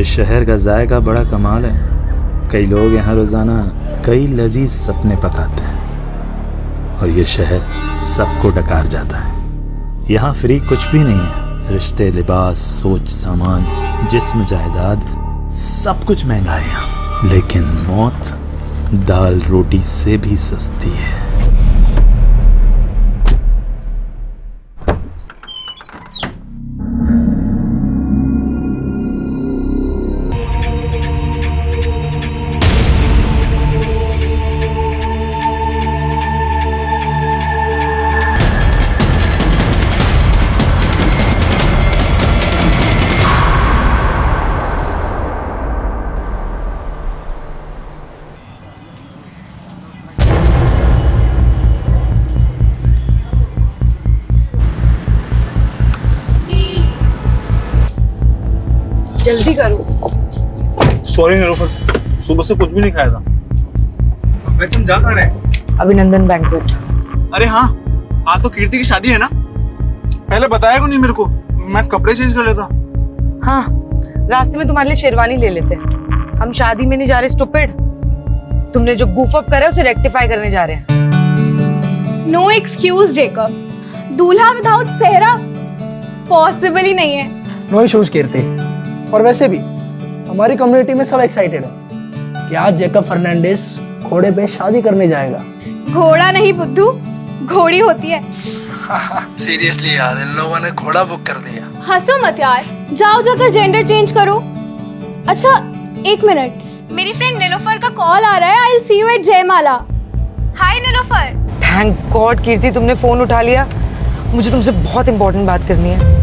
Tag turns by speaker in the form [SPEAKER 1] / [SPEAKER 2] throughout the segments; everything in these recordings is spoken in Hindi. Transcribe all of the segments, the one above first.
[SPEAKER 1] शहर का जायका बड़ा कमाल है। कई लोग यहाँ रोजाना कई लजीज सपने पकाते हैं और ये शहर सबको डकार जाता है। यहाँ फ्री कुछ भी नहीं है। रिश्ते, लिबास, सोच, सामान, जिस्म, जायदाद, सब कुछ महंगा है यहाँ। लेकिन मौत दाल रोटी से भी सस्ती है।
[SPEAKER 2] जल्दी करो।
[SPEAKER 3] सॉरी निलोफर, सुबह से कुछ भी नहीं खाया था। वैसे हम जा कहाँ रहे हैं?
[SPEAKER 2] अभिनंदन बैंक्वेट।
[SPEAKER 3] अरे हाँ, आज तो कीर्ति की शादी है ना। पहले बताया क्यों नहीं मेरे को? मैं कपड़े चेंज कर लेता।
[SPEAKER 2] हाँ, रास्ते में तुम्हारे लिए शेरवानी ले लेते हैं। हम शादी में नहीं जा रहे स्टूपिड। तुमने जो गूफ अप करा है उसे रेक्टिफाई करने जा रहे हैं।
[SPEAKER 4] नो एक्सक्यूज जेकब, दूल्हा विदाउट सेहरा पॉसिबल ही नहीं है।
[SPEAKER 5] नो इश्यूज कीर्ति। और वैसे भी हमारी कम्युनिटी में सब एक्साइटेड है कि आज जेकब फर्नांडिस घोड़े पे शादी करने जाएगा।
[SPEAKER 4] घोड़ा नहीं बुद्धू, घोड़ी होती है।
[SPEAKER 5] सीरियसली यार, इन लोगों ने घोड़ा बुक कर दिया।
[SPEAKER 4] हंसो मत यार, जाओ जाकर जेंडर चेंज करो। अच्छा एक मिनट, मेरी फ्रेंड नीलोफर का कॉल आ रहा है। I will see you at Jaimala. Hi Nilofar.
[SPEAKER 2] Thank God Kirti तुमने फोन उठा लिया। मुझे तुमसे बहुत इंपॉर्टेंट बात करनी है।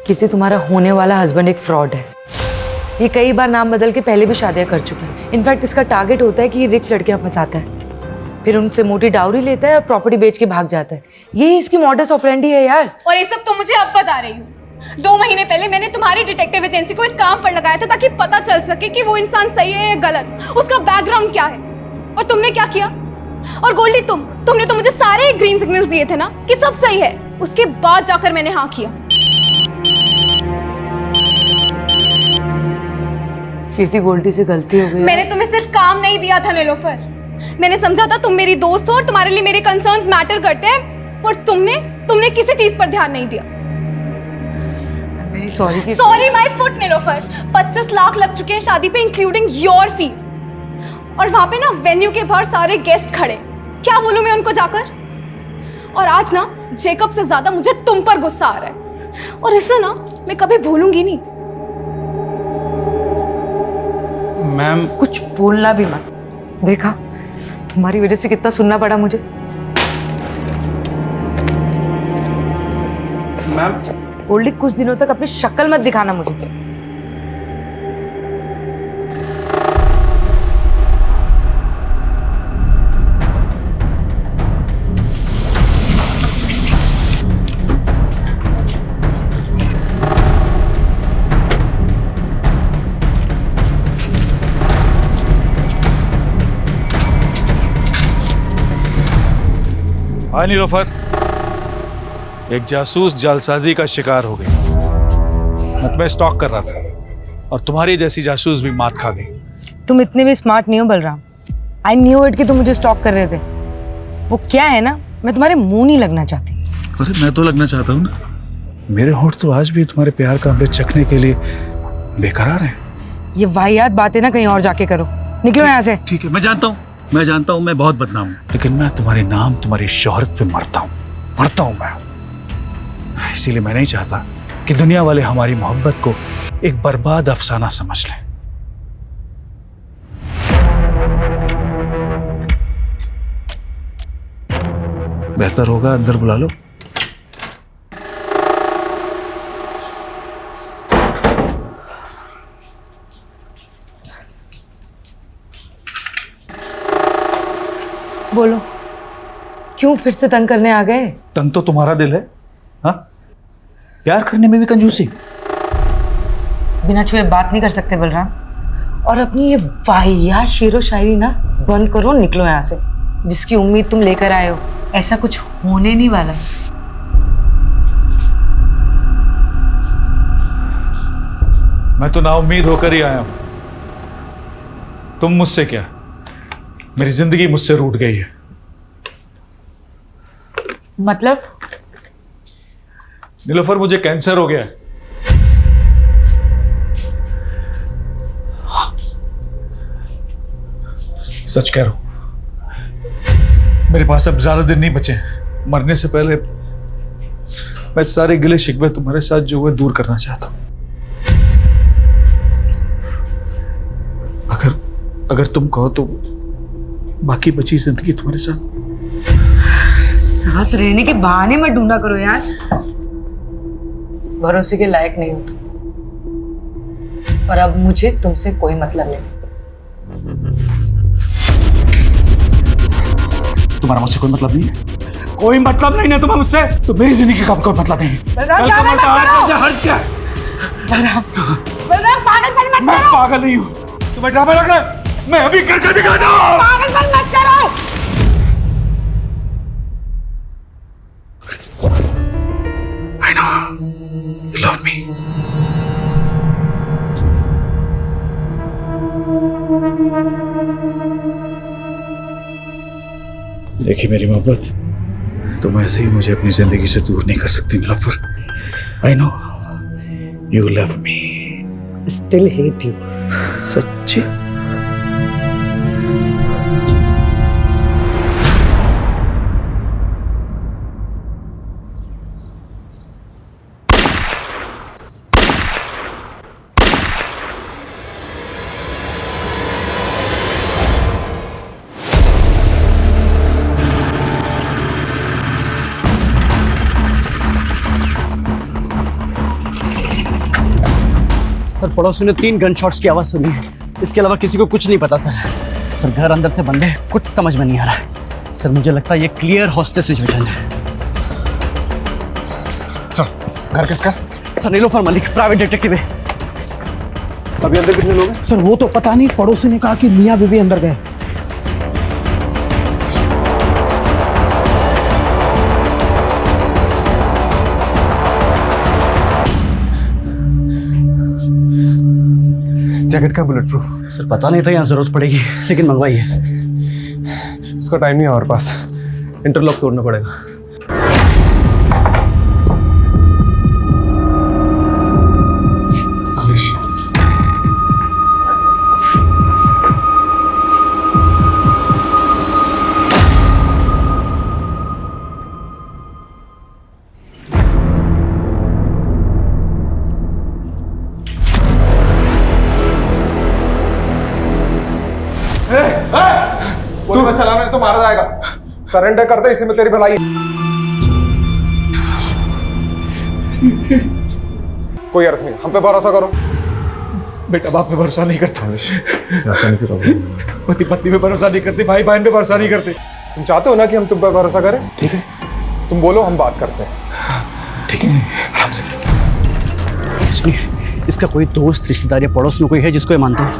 [SPEAKER 2] कीर्ति, तुम्हारा होने वाला हस्बैंड एक फ्रॉड है। ये कई बार नाम बदल के पहले भी शादियां कर चुका है। इनफैक्ट इसका टारगेट होता है कि ये रिच लड़कियां फंसाता है, फिर उनसे मोटी डाउरी लेता है और प्रॉपर्टी बेच के भाग जाता है। ये इसकी मॉडस ऑपरेंडी है यार।
[SPEAKER 4] और ये सब तो मुझे अब बता रही हूँ। 2 महीने पहले मैंने तुम्हारी डिटेक्टिव एजेंसी को इस काम पर लगाया था ताकि पता चल सके कि वो इंसान सही है या गलत, उसका बैकग्राउंड क्या है। और तुमने क्या किया? और गोल्डी, तुमने तो मुझे सारे ग्रीन सिग्नल्स दिए थे ना कि सब सही है। उसके बाद जाकर मैंने हाँ किया।
[SPEAKER 2] कीर्ति, गोल्डी से गलती हो गई।
[SPEAKER 4] मैंने तुम्हें सिर्फ काम नहीं दिया था नीलोफर। मैंने समझा था तुम मेरी दोस्त हो और तुम्हारे लिए मेरे कंसर्न्स मैटर करते हैं, पर तुमने किसी चीज पर ध्यान नहीं दिया।
[SPEAKER 2] मेरी sorry.
[SPEAKER 4] Sorry my foot Nilofar. 25 lakh लग चुके हैं शादी पे, इंक्लूडिंग योर फीस। और वहां पे ना वेन्यू के बाहर सारे गेस्ट खड़े। क्या बोलूं मैं उनको जाकर? और आज ना जेकब से ज्यादा मुझे तुम पर गुस्सा आ रहा है, और इसे ना मैं कभी भूलूंगी नहीं।
[SPEAKER 3] मैम,
[SPEAKER 2] कुछ बोलना भी मत। देखा, तुम्हारी वजह से कितना सुनना पड़ा मुझे।
[SPEAKER 3] मैम
[SPEAKER 2] गोल्डी, कुछ दिनों तक अपनी शक्ल मत दिखाना मुझे।
[SPEAKER 6] हाय नीलोफर, एक जासूस जालसाजी का शिकार हो गई। मैं तुम्हें स्टॉक कर रहा था और तुम्हारी जैसी जासूस भी मात खा गई।
[SPEAKER 2] तुम इतने भी स्मार्ट नहीं हो बलराम। आई न्यू इट कि तुम मुझे स्टॉक कर रहे थे। वो क्या है ना, मैं तुम्हारे मुंह नहीं लगना चाहती।
[SPEAKER 6] अरे मैं तो लगना चाहता हूँ ना। मेरे होंठ तो आज भी तुम्हारे प्यार का अमृत चखने के लिए बेकरार हैं।
[SPEAKER 2] ये वाहियात बातें ना कहीं और जाके करो। निकलो यहाँ से।
[SPEAKER 6] ठीक है, मैं जानता हूँ मैं बहुत बदनाम हूँ, लेकिन मैं तुम्हारे नाम, तुम्हारी शोहरत पे मरता हूँ मैं। इसीलिए मैं नहीं चाहता कि दुनिया वाले हमारी मोहब्बत को एक बर्बाद अफसाना समझ लें। बेहतर होगा अंदर बुला लो।
[SPEAKER 2] बोलो, क्यों फिर से तंग करने आ गए?
[SPEAKER 6] तंग तो तुम्हारा दिल है। हाँ, प्यार करने में भी कंजूसी।
[SPEAKER 2] बिना छुए बात नहीं कर सकते बलराम। और अपनी ये वाहियात शेरो शायरी ना बंद करो, निकलो यहाँ से। जिसकी उम्मीद तुम लेकर आए हो, ऐसा कुछ होने नहीं वाला।
[SPEAKER 6] मैं तो नाउम्मीद होकर ही आया हूं। तुम मुझसे क्या, मेरी जिंदगी मुझसे रूठ गई है।
[SPEAKER 2] मतलब
[SPEAKER 6] नीलोफर, मुझे कैंसर हो गया है। सच कह रहा हूं, मेरे पास अब ज्यादा दिन नहीं बचे हैं। मरने से पहले मैं सारे गिले शिकवे तुम्हारे साथ जो हुए दूर करना चाहता हूं। अगर तुम कहो तो बाकी बची जिंदगी तुम्हारे
[SPEAKER 2] साथ रहने के बहाने मत ढूंढा करो यार, भरोसे के लायक नहीं हो तुम। और अब मुझे तुमसे कोई मतलब नहीं।
[SPEAKER 6] तुम्हारा मुझसे कोई मतलब नहीं है? कोई मतलब नहीं ना तुम्हें मुझसे? तो मेरी जिंदगी का कोई मतलब नहीं। कल का मरता आज का हर्ष क्या है?
[SPEAKER 2] बलराम पागलपन मत
[SPEAKER 6] मैं पागल नहीं हूँ, तुम्हें ड्रामा लग रहा है? मैं अभी करके दिखाता हूँ।
[SPEAKER 2] पागलपन मत करो।
[SPEAKER 6] I know you love me. देखिए मेरी मोहब्बत, तुम ऐसे ही मुझे अपनी जिंदगी से दूर नहीं कर सकती Nilofar. I know you love me.
[SPEAKER 2] Still hate you.
[SPEAKER 6] सच्ची?
[SPEAKER 7] सर, पड़ोसी ने 3 गन शॉट्स की आवाज सुनी है। इसके अलावा किसी को कुछ नहीं पता सर। सर, घर अंदर से बंद है, कुछ समझ में नहीं आ रहा है। सर, मुझे लगता है ये क्लियर हॉस्टेज सिचुएशन है।
[SPEAKER 3] चल, घर किसका?
[SPEAKER 7] Sir, Nilofar Malik, private detective है।
[SPEAKER 3] अभी अंदर कितने लोग हैं?
[SPEAKER 7] सर, वो तो पता नहीं, पड़ोसी ने कहा कि मियां बीवी अंदर गए।
[SPEAKER 3] जैकेट का बुलेट प्रूफ?
[SPEAKER 7] सर, पता नहीं था यहाँ जरूरत पड़ेगी, लेकिन मंगवाई है।
[SPEAKER 3] उसका टाइम नहीं है हमारे पास, इंटरलॉक तोड़ना पड़ेगा। तू चलाना तो मारा जाएगा। सरेंडर कर दे, इसी में तेरी भलाई। कोई अर्ज नहीं, हम पे भरोसा करो।
[SPEAKER 6] बेटा बाप पे भरोसा नहीं करता, पति पत्नी पे भरोसा नहीं करते, भाई बहन पे भरोसा नहीं करते।
[SPEAKER 3] तुम चाहते हो ना कि हम तुम पे भरोसा करें? ठीक है, तुम बोलो, हम बात करते हैं।
[SPEAKER 6] ठीक है, आराम से।
[SPEAKER 7] सुनिए, इसका कोई दोस्त, रिश्तेदार या पड़ोस में कोई है जिसको ये मानता है?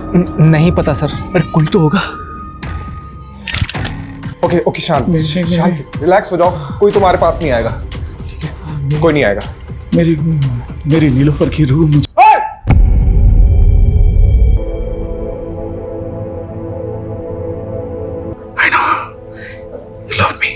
[SPEAKER 5] नहीं पता सर।
[SPEAKER 7] अरे कोई तो होगा।
[SPEAKER 3] ओके ओके, शांत शांत, रिलैक्स हो जाओ। कोई तुम्हारे पास नहीं आएगा, कोई नहीं आएगा।
[SPEAKER 6] मेरी नीलोफर की रूह मुझे I know you love me.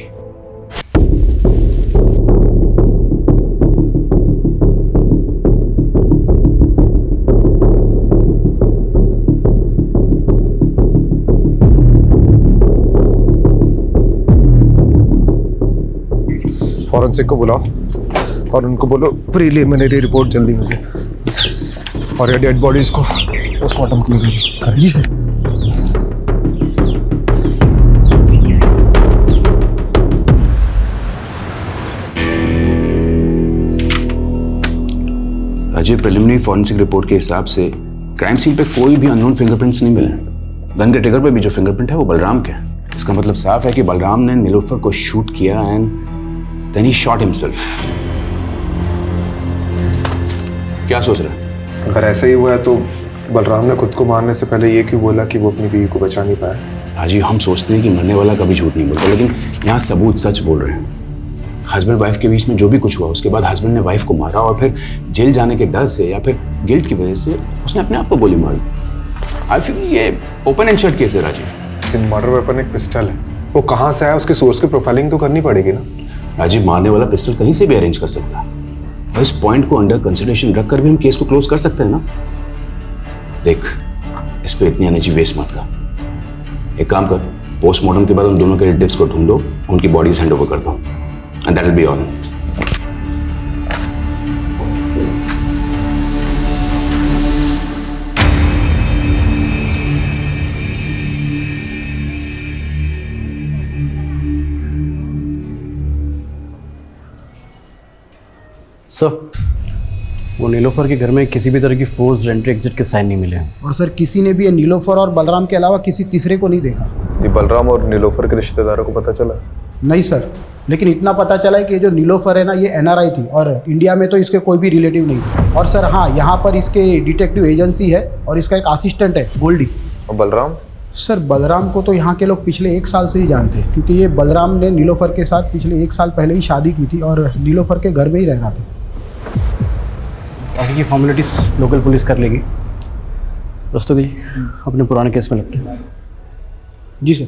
[SPEAKER 3] Forensic को बुलाओ और उनको बोलो प्रीलिमिनरी रिपोर्ट जल्दी मुझे, और ये डेड बॉडीज को पोस्टमार्टम के लिए भेजो।
[SPEAKER 7] जी sir.
[SPEAKER 8] Ajay, preliminary forensic report के हिसाब से क्राइम सीन पे कोई भी अननोन फिंगरप्रिंट्स नहीं मिले। गन के ट्रिगर पे भी जो फिंगरप्रिंट है वो बलराम के है। इसका मतलब साफ है कि बलराम ने नीलोफर को शूट किया and then he shot himself. क्या सोच रहा है?
[SPEAKER 3] अगर ऐसा ही हुआ है तो बलराम ने खुद को मारने से पहले ये क्यों बोला कि वो अपनी बीवी को बचा नहीं पाया?
[SPEAKER 8] हाजी, हम सोचते हैं कि मरने वाला कभी झूठ नहीं बोलता, लेकिन यहाँ सबूत सच बोल रहे हैं। हस्बैंड वाइफ के बीच में जो भी कुछ हुआ, उसके बाद हस्बैंड ने वाइफ को मारा और फिर जेल जाने के डर से या फिर गिल्ट की वजह से उसने उसने अपने आप को गोली मार दी। आई फील ये ओपन एंड शट केस है राजीव।
[SPEAKER 3] लेकिन मर्डर वेपन एक पिस्टल है, वो कहाँ से आया उसके सोर्स की प्रोफाइलिंग तो करनी पड़ेगी ना।
[SPEAKER 8] राजीव, मारने वाला पिस्टल कहीं से भी अरेंज कर सकता है और इस पॉइंट को अंडर कंसिडरेशन रखकर भी हम केस को क्लोज कर सकते हैं ना। देख, इस पे इतनी एनर्जी वेस्ट मत कर। एक काम कर, पोस्टमार्टम के बाद उन दोनों के रिलेटिव्स को ढूंढो, उनकी बॉडीज हैंड ओवर कर दो and that will be all.
[SPEAKER 7] Sir, वो नीलोफर के घर में किसी भी तरह की फोर्स एंट्री एग्जिट के साइन नहीं मिले हैं।
[SPEAKER 5] और सर किसी ने भी ये नीलोफर और बलराम के अलावा किसी तीसरे को नहीं देखा।
[SPEAKER 3] ये बलराम और नीलोफर के रिश्तेदारों को पता चला?
[SPEAKER 5] नहीं सर, लेकिन इतना पता चला है कि जो नीलोफर है ना, ये NRI थी और इंडिया में तो इसके कोई भी रिलेटिव नहीं थे। और सर हाँ, यहाँ पर इसके डिटेक्टिव एजेंसी है और इसका एक असिस्टेंट है गोल्डी।
[SPEAKER 3] और बलराम?
[SPEAKER 5] सर बलराम को तो यहाँ के लोग पिछले 1 साल से ही जानते हैं, क्योंकि ये बलराम ने नीलोफर के साथ पिछले 1 साल पहले ही शादी की थी और नीलोफर के घर में ही रहना था।
[SPEAKER 7] बाकी की फॉर्मेलिटीज लोकल पुलिस कर लेगी। रस्तोगी अपने पुराने केस में लगते हैं।
[SPEAKER 5] जी सर।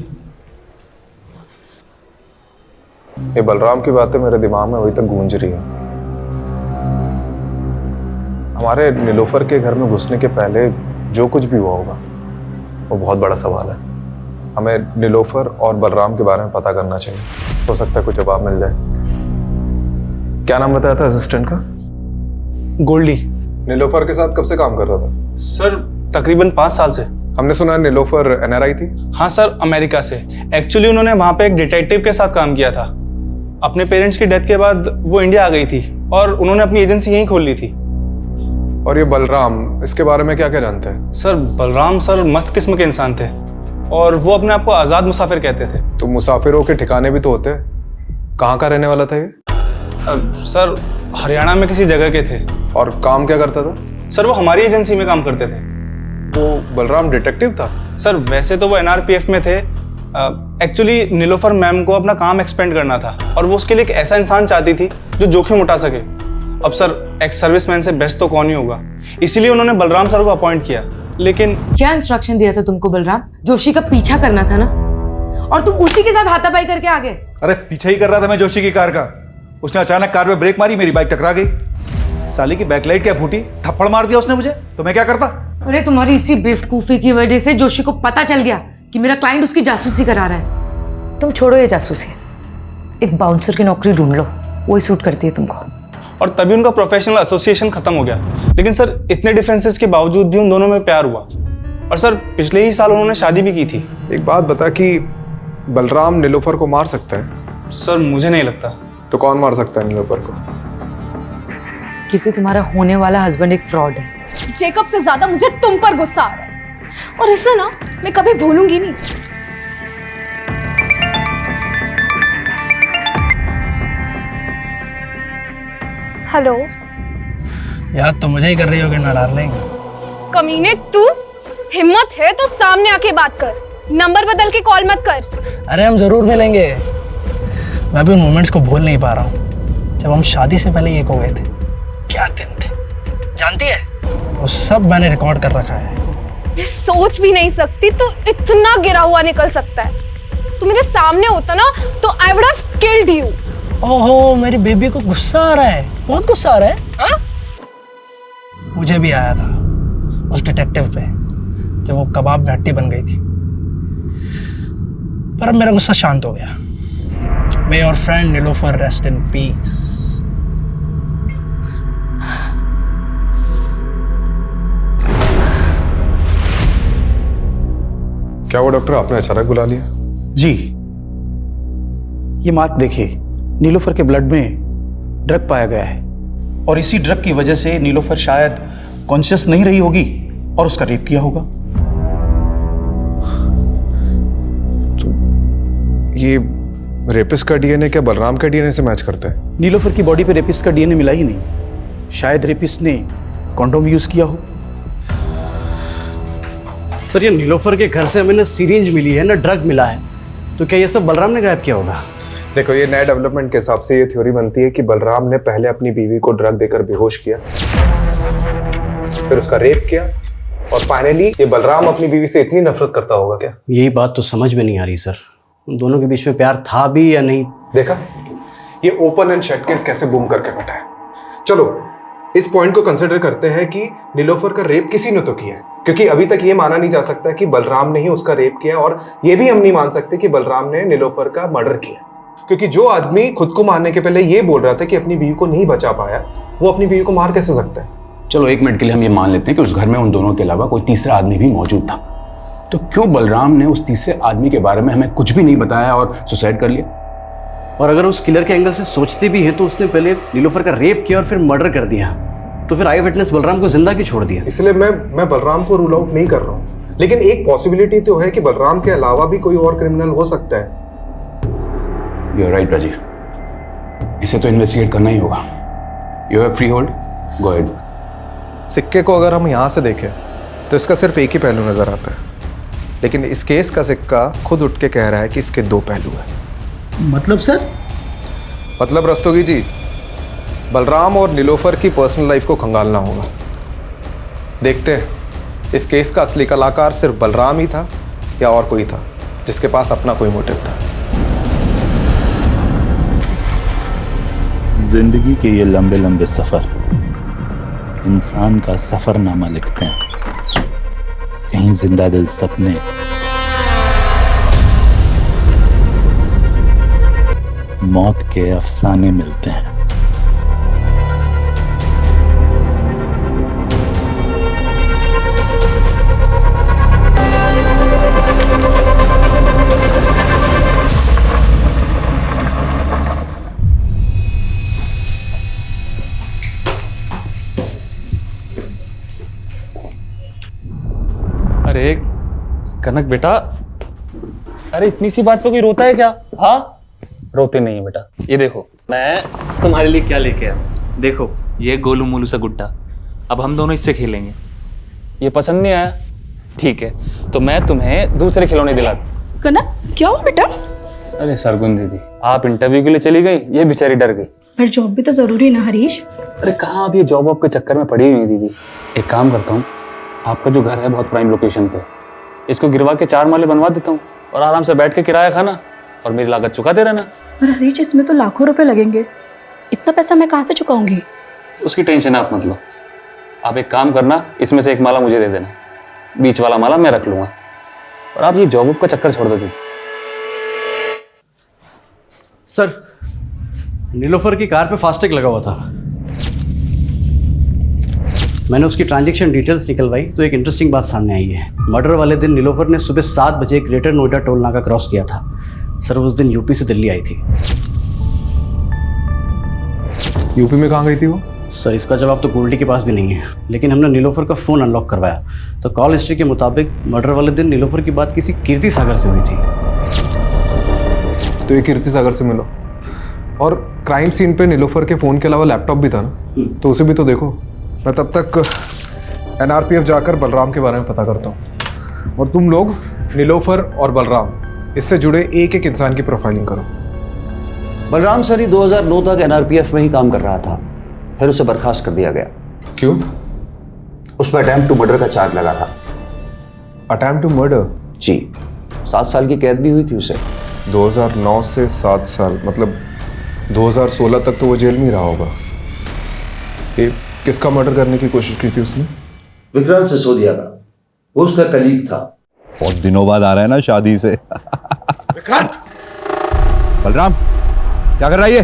[SPEAKER 3] ये बलराम की बातें मेरे दिमाग में अभी तक गूंज रही है। हमारे नीलोफर के घर में घुसने के पहले जो कुछ भी हुआ होगा वो बहुत बड़ा सवाल है। हमें नीलोफर और बलराम के बारे में पता करना चाहिए, हो सकता है कुछ जवाब मिल जाए। क्या नाम बताया था असिस्टेंट का?
[SPEAKER 9] गोल्डी।
[SPEAKER 3] नीलोफर के साथ कब से काम कर रहा था?
[SPEAKER 9] सर तकरीबन 5 साल से।
[SPEAKER 3] हमने सुना है नीलोफर NRI थी।
[SPEAKER 9] हाँ सर, अमेरिका से। एक्चुअली उन्होंने वहाँ पे एक डिटेक्टिव के साथ काम किया था। अपने पेरेंट्स की डेथ के बाद वो इंडिया आ गई थी और उन्होंने अपनी एजेंसी यहीं खोल ली थी।
[SPEAKER 3] और ये बलराम, इसके बारे में क्या क्या जानते हैं?
[SPEAKER 9] सर बलराम सर मस्त किस्म के इंसान थे और वो अपने आप को आज़ाद मुसाफिर कहते थे।
[SPEAKER 3] तो मुसाफिरों के ठिकाने भी तो होते हैं। कहाँ का रहने वाला था ये?
[SPEAKER 9] सर हरियाणा में किसी जगह के थे।
[SPEAKER 3] और काम क्या करता था?
[SPEAKER 9] सर वो हमारी एजेंसी में काम करते थे।
[SPEAKER 3] वो बलराम डिटेक्टिव था?
[SPEAKER 9] सर वैसे तो वो NRPF में थे। एक्चुअली नीलोफर मैम को अपना काम एक्सपेंड करना था और वो उसके लिए एक ऐसा इंसान चाहती थी जो जोखिम उठा सके। अब सर एक्स सर्विसमैन से बेस्ट तो कौन ही होगा, इसीलिए उन्होंने बलराम सर को अपॉइंट किया। लेकिन
[SPEAKER 2] क्या इंस्ट्रक्शन दिया था तुमको बलराम? जोशी का पीछा करना था ना, और तुम उसी के साथ हाथापाई करके आ गए।
[SPEAKER 6] अरे पीछे ही कर रहा था मैं जोशी की कार का। उसने अचानक कार में ब्रेक मारी, मेरी बाइक टकरा गई। साली की बैकलाइट क्या फूटी, थप्पड़ मार दिया उसने मुझे, तो मैं क्या करता?
[SPEAKER 2] अरे तुम्हारी इसी बेवकूफी की वजह से जोशी को पता चल गया कि मेरा क्लाइंट उसकी जासूसी करा रहा है। तुम छोड़ो ये जासूसी, एक बाउंसर की नौकरी ढूंढ लो, वही सूट करती है तुमको।
[SPEAKER 9] और तभी उनका प्रोफेशनल एसोसिएशन खत्म हो गया। लेकिन सर इतने डिफरेंसेस के बावजूद भी उन दोनों में प्यार हुआ और सर पिछले ही साल उन्होंने शादी भी की थी।
[SPEAKER 3] एक बात बता कि बलराम नीलोफर को मार सकता है?
[SPEAKER 9] सर मुझे नहीं लगता।
[SPEAKER 3] तो कौन मार सकता है नीलोफर को?
[SPEAKER 2] कीर्ति, तुम्हारा होने वाला हस्बैंड एक फ्रॉड है।
[SPEAKER 4] जेकब से ज्यादा मुझे तुम पर गुस्सा आ रहा है और इसे ना मैं कभी भूलूंगी नहीं। हेलो
[SPEAKER 5] याद तो मुझे ही कर रही होगी ना डार्लिंग।
[SPEAKER 4] कमीने, तू हिम्मत है तो सामने आके बात कर, नंबर बदल के कॉल मत कर।
[SPEAKER 5] अरे हम जरूर मिलेंगे। मैं भी उन मोमेंट्स को भूल नहीं पा रहा हूँ जब हम शादी से पहले एक हो गए थे। क्या दिन थे, जानती है? वो सब मैंने रिकॉर्ड कर रखा है।
[SPEAKER 4] मैं सोच भी नहीं सकती तू इतना गिरा हुआ निकल सकता है। तू मेरे सामने होता ना तो I would have killed you.
[SPEAKER 5] ओहो, मेरी बेबी को गुस्सा आ रहा है, बहुत गुस्सा आ रहा है। हाँ? मुझे भी आया था उस डिटेक्टिव पे जब वो कबाब में हड्डी बन गई थी, पर अब मेरा गुस्सा शांत हो गया। May your friend Nilofer rest in peace.
[SPEAKER 3] क्या वो डॉक्टर आपने अचानक बुला लिया?
[SPEAKER 6] जी, ये मार्क देखिए, नीलोफर के ब्लड में ड्रग पाया गया है और इसी ड्रग की वजह से नीलोफर शायद कॉन्शियस नहीं रही होगी और उसका रेप किया होगा।
[SPEAKER 3] तो ये रेपिस्ट का डीएनए क्या बलराम का डीएनए से मैच करता है?
[SPEAKER 6] नीलोफर की बॉडी पे रेपिस्ट का डीएनए मिला ही नहीं। शायद रेपिस्ट ने कॉन्डोम यूज किया हो।
[SPEAKER 7] सर ये नीलोफर के घर से हमें ना सिरिंज मिली है ना ड्रग मिला है, तो क्या ये सब बलराम ने गायब किया होगा?
[SPEAKER 3] देखो, ये नए डेवलपमेंट के हिसाब से ये थ्योरी बनती है कि बलराम ने पहले अपनी बीवी को ड्रग देकर बेहोश किया, फिर उसका रेप किया और फाइनली ये बलराम अपनी बीवी से इतनी नफरत करता होगा क्या?
[SPEAKER 7] यही बात तो समझ में नहीं आ रही सर, उन दोनों के बीच में प्यार था भी या नहीं।
[SPEAKER 3] देखा, ये ओपन एंड शट केस कैसे बूम करके बैठा है। चलो इस पॉइंट को कंसिडर करते हैं कि नीलोफर का रेप किसी ने तो किया है, क्योंकि अभी तक ये माना नहीं जा सकता कि बलराम ने ही उसका रेप किया, और ये भी हम नहीं मान सकते कि बलराम ने नीलोफर का मर्डर किया, क्योंकि जो आदमी खुद को मारने के पहले ये बोल रहा था कि अपनी बीवी को नहीं बचा पाया, वो अपनी बीवी को मार कैसे सकता है?
[SPEAKER 8] चलो 1 मिनट के लिए हम ये मान लेते हैं कि उस घर में उन दोनों के अलावा कोई तीसरा आदमी भी मौजूद था, तो क्यों बलराम ने उस तीसरे आदमी के बारे में हमें कुछ भी नहीं बताया और सुसाइड कर लिया?
[SPEAKER 7] और अगर उस किलर के एंगल से सोचते भी हैं तो उसने पहले नीलोफर का रेप किया और फिर मर्डर कर दिया, तो फिर आई विटनेस बलराम को जिंदा क्यों छोड़ दिया?
[SPEAKER 3] इसलिए मैं बलराम को रूल आउट नहीं कर रहा हूँ, लेकिन एक पॉसिबिलिटी तो है कि बलराम के अलावा भी कोई और क्रिमिनल हो सकता है।
[SPEAKER 8] यू आर राइट राजीव, इसे तो इन्वेस्टिगेट करना ही होगा। You have free hold, go ahead.
[SPEAKER 3] सिक्के को अगर हम यहाँ से देखें तो इसका सिर्फ एक ही पहलू नजर आता है, लेकिन इस केस का सिक्का खुद उठ के कह रहा है कि इसके 2 पहलू हैं।
[SPEAKER 10] मतलब सर?
[SPEAKER 3] मतलब रस्तोगी जी, बलराम और नीलोफर की पर्सनल लाइफ को खंगालना होगा। देखते हैं इस केस का असली कलाकार सिर्फ बलराम ही था या और कोई था जिसके पास अपना कोई मोटिव था।
[SPEAKER 1] जिंदगी के ये लंबे लंबे सफर इंसान का सफरनामा लिखते हैं। कहीं जिंदा दिल सपने, मौत के अफसाने मिलते हैं।
[SPEAKER 11] अरे कनक बेटा, अरे इतनी सी बात पे कोई रोता है क्या? हाँ, रोते नहीं है बेटा। ये देखो मैं तुम्हारे लिए क्या लेके आया। देखो ये गोलू मोलू सा गुड्डा, अब हम दोनों इससे खेलेंगे। ये पसंद नहीं आया? ठीक है, तो मैं तुम्हें दूसरे खिलौने दिला दूं।
[SPEAKER 12] कनक क्या हुआ बेटा?
[SPEAKER 11] अरे सरगुन दीदी, आप इंटरव्यू के लिए चली गई, ये बेचारी डर गई।
[SPEAKER 12] पर जॉब भी तो जरूरी ना हरीश।
[SPEAKER 11] अरे कहाँ, अब ये जॉब वॉब के चक्कर में पड़ी हुई दीदी। एक काम करता हूँ, आपका जो घर है बहुत प्राइम लोकेशन पे, इसको गिरवा के 4 माले बनवा देता हूँ और आराम से बैठ के किराया खाना और मेरी लागत चुका दे रहना।
[SPEAKER 12] पर हरीश इसमें तो लाखों रुपए लगेंगे, इतना पैसा मैं कहाँ से चुकाऊंगी?
[SPEAKER 11] उसकी टेंशन आप मत लो। आप एक काम करना, इसमें से एक माला मुझे दे देना, बीच वाला माला मैं रख लूंगा, और आप ये जॉब का चक्कर छोड़ दो दीदी।
[SPEAKER 7] सर, नीलोफर की कार पे फास्टैग लगा हुआ था। मैंने उसकी ट्रांजैक्शन डिटेल्स निकलवाई तो एक इंटरेस्टिंग बात सामने आई है। मर्डर वाले दिन नीलोफर ने सुबह 7 बजे ग्रेटर नोएडा टोल नाका क्रॉस किया था। सर उस दिन यूपी से दिल्ली आई थी।
[SPEAKER 3] यूपी में कहाँ गई थी वो?
[SPEAKER 7] सर इसका जवाब तो गोल्डी के पास भी नहीं है, लेकिन हमने नीलोफर का फ़ोन अनलॉक करवाया तो कॉल हिस्ट्री के मुताबिक मर्डर वाले दिन नीलोफर की बात किसी कीर्ति सागर से हुई थी।
[SPEAKER 3] तो ये कीर्ति सागर से मिलो, और क्राइम सीन पे नीलोफर के फ़ोन के अलावा लैपटॉप भी था ना, तो उसे भी तो देखो। मैं तब तक NRPF जाकर बलराम के बारे में पता करता हूँ, और तुम लोग नीलोफर और बलराम इससे जुड़े एक एक इंसान की प्रोफाइलिंग करो।
[SPEAKER 13] बलराम सर ही 2009 तक NRPF में ही काम कर रहा था, फिर उसे बर्खास्त कर दिया गया।
[SPEAKER 3] क्यों?
[SPEAKER 13] उस पर अटेम्प्ट टू मर्डर का चार्ज लगा था।
[SPEAKER 3] Attempt to murder?
[SPEAKER 13] जी, 7 साल की कैद भी हुई थी उसे।
[SPEAKER 3] 2009 से 7 साल, मतलब 2016 तक तो वो जेल में ही रहा होगा। ये किसका मर्डर करने की कोशिश की थी उसने?
[SPEAKER 13] विक्रांत सिसोदिया का, वो उसका कलीग था।
[SPEAKER 14] बहुत दिनों बाद आ रहा है ना शादी से।
[SPEAKER 3] विक्रांत!
[SPEAKER 14] बलराम क्या कर रहा है ये?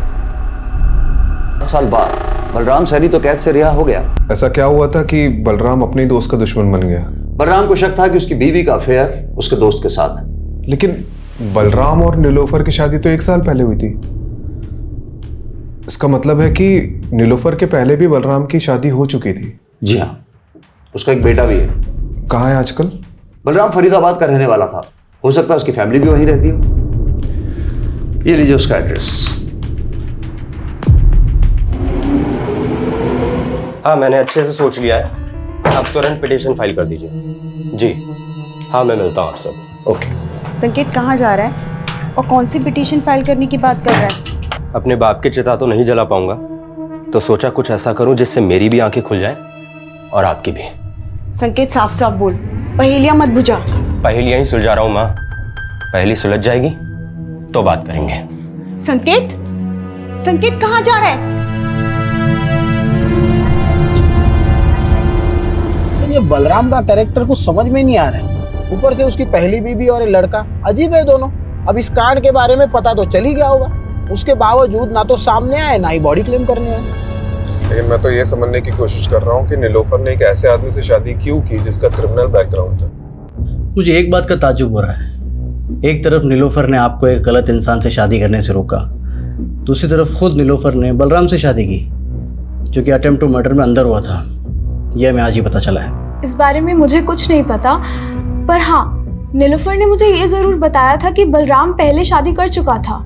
[SPEAKER 13] 7 साल बाद बलराम सैनी तो कैद से रिहा हो गया।
[SPEAKER 3] ऐसा क्या हुआ था कि बलराम अपने ही दोस्त का दुश्मन बन गया?
[SPEAKER 13] बलराम को शक था कि उसकी बीवी का अफेयर उसके दोस्त के साथ है।
[SPEAKER 3] लेकिन बलराम और नीलोफर की शादी तो 1 साल पहले हुई थी। इसका मतलब है कि नीलोफर के पहले भी बलराम की शादी हो चुकी थी।
[SPEAKER 13] जी हाँ, उसका एक बेटा भी है।
[SPEAKER 3] कहाँ है आजकल?
[SPEAKER 13] बलराम फरीदाबाद का रहने वाला था, हो सकता है उसकी फैमिली भी वहीं रहती हो। ये लीजिए उसका एड्रेस।
[SPEAKER 15] हाँ, मैंने अच्छे से सोच लिया है, आप तुरंत पिटीशन फाइल कर दीजिए। जी हाँ, मैं मिलता हूँ आप सब। ओके।
[SPEAKER 12] संकेत कहाँ जा रहा है और कौन सी पिटीशन फाइल करने की बात कर रहा है?
[SPEAKER 15] अपने बाप की चिता तो नहीं जला पाऊंगा, तो सोचा कुछ ऐसा करूं जिससे मेरी भी आंखें खुल जाएं और आपकी भी।
[SPEAKER 10] संकेत साफ साफ बोल, पहेलियां मत बुझा।
[SPEAKER 15] पहेलियां ही सुलझा रहा हूं माँ। पहेली सुलझ जाएगी तो बात करेंगे।
[SPEAKER 10] संकेत, संकेत कहाँ जा रहा है?
[SPEAKER 5] सर ये बलराम का कैरेक्टर कुछ समझ में नहीं आ रहा है। ऊपर से उसकी पहली बीवी और ये लड़का अजीब है दोनों। अब इस कांड के बारे में पता तो चल ही गया होगा, उसके बावजूद ना तो सामने आए ना ही बॉडी क्लेम करने आए।
[SPEAKER 3] लेकिन मैं तो ये समझने की कोशिश कर रहा हूँ कि नीलोफर ने एक ऐसे आदमी से शादी क्यों की जिसका क्रिमिनल बैकग्राउंड था।
[SPEAKER 7] मुझे एक बात का ताज्जुब हो रहा है। एक तरफ नीलोफर ने आपको एक गलत इंसान से शादी करने से रोका, दूसरी तरफ खुद नीलोफर ने बलराम से शादी की जो कि अटेम्प्ट टू मर्डर में अंदर हुआ था। यह हमें आज ही पता चला है।
[SPEAKER 4] इस बारे में मुझे कुछ नहीं पता, पर हाँ, नीलोफर ने मुझे ये जरूर बताया था कि बलराम पहले शादी कर चुका था,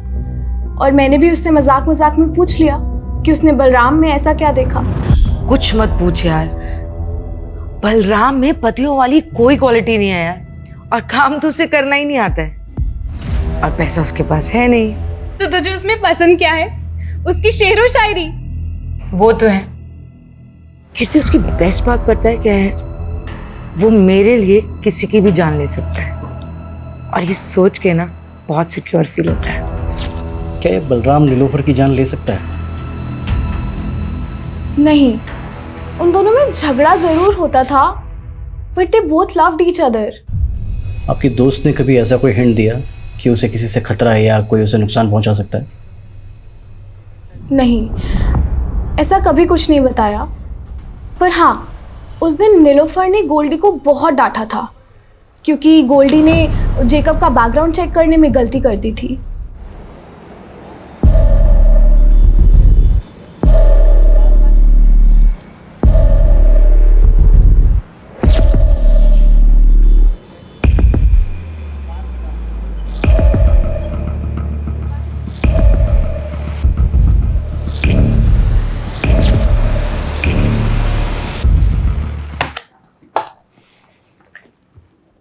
[SPEAKER 4] और मैंने भी उससे मजाक मजाक में पूछ लिया कि उसने बलराम में ऐसा क्या देखा।
[SPEAKER 2] कुछ मत पूछ यार, बलराम में पतियों वाली कोई क्वालिटी नहीं है यार, और काम तो उसे करना ही नहीं आता है, और पैसा उसके पास है नहीं।
[SPEAKER 4] तो तुझे उसमें पसंद क्या है? उसकी शेरो शायरी?
[SPEAKER 2] वो तो है। कीर्ति, उसकी बेस्ट बात पता है क्या है? वो मेरे लिए किसी की भी जान ले सकता है, और ये सोच के ना बहुत सिक्योर फील होता है।
[SPEAKER 7] क्या ये बलराम नीलोफर की जान ले सकता है?
[SPEAKER 4] नहीं, उन दोनों में झगड़ा जरूर होता था, but they both loved each other.
[SPEAKER 7] आपकी दोस्त ने कभी ऐसा कोई हिंट दिया कि उसे किसी से खतरा है या कोई उसे नुकसान पहुंचा सकता है?
[SPEAKER 4] नहीं, ऐसा कभी कुछ नहीं बताया। पर हाँ, उस दिन नीलोफर ने गोल्डी को बहुत डांटा था क्योंकि गोल्डी ने जेकब का बैकग्राउंड चेक करने में गलती कर दी थी।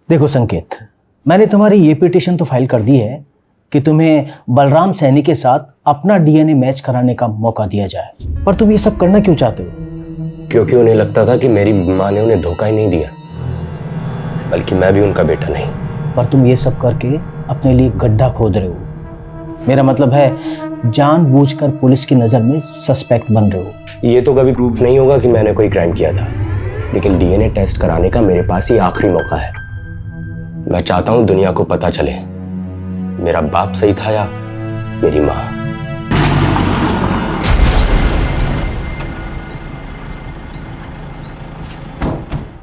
[SPEAKER 5] देखो संकेत, मैंने तुम्हारी ये पिटीशन तो फाइल कर दी है कि तुम्हें बलराम सैनी के साथ अपना डीएनए मैच कराने का मौका दिया जाए, पर तुम ये सब करना क्यों चाहते हो?
[SPEAKER 15] क्योंकि उन्हें लगता था कि मेरी माँ ने उन्हें धोखा ही नहीं दिया, बल्कि मैं भी उनका बेटा नहीं।
[SPEAKER 5] पर तुम ये सब करके अपने लिए गड्ढा खोद रहे हो। मेरा मतलब है जानबूझकर पुलिस की नजर में सस्पेक्ट बन रहे हो।
[SPEAKER 15] ये तो कभी प्रूफ नहीं होगा कि मैंने कोई क्राइम किया था, लेकिन डीएनए टेस्ट कराने का मेरे पास ही आखिरी मौका है। मैं चाहता हूं दुनिया को पता चले मेरा बाप सही था या मेरी माँ।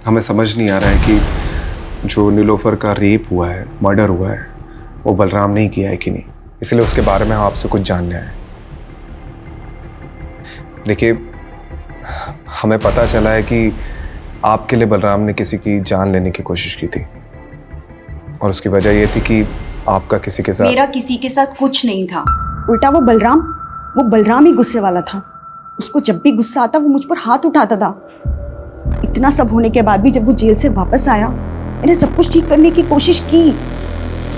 [SPEAKER 3] हमें समझ नहीं आ रहा है कि जो नीलोफर का रेप हुआ है, मर्डर हुआ है, वो बलराम ने ही किया है कि नहीं। इसलिए उसके बारे में हम आपसे कुछ जानना है। देखिए, हमें पता चला है कि आपके लिए बलराम ने किसी की जान लेने की कोशिश की थी, और उसकी वजह ये थी कि आपका किसी के साथ।
[SPEAKER 10] मेरा किसी के साथ कुछ नहीं था, उल्टा वो बलराम ही गुस्से वाला था। उसको जब भी गुस्सा आता वो मुझ पर हाथ उठाता था। इतना सब होने के बाद भी जब वो जेल से वापस आया, मैंने सब कुछ ठीक करने की कोशिश की,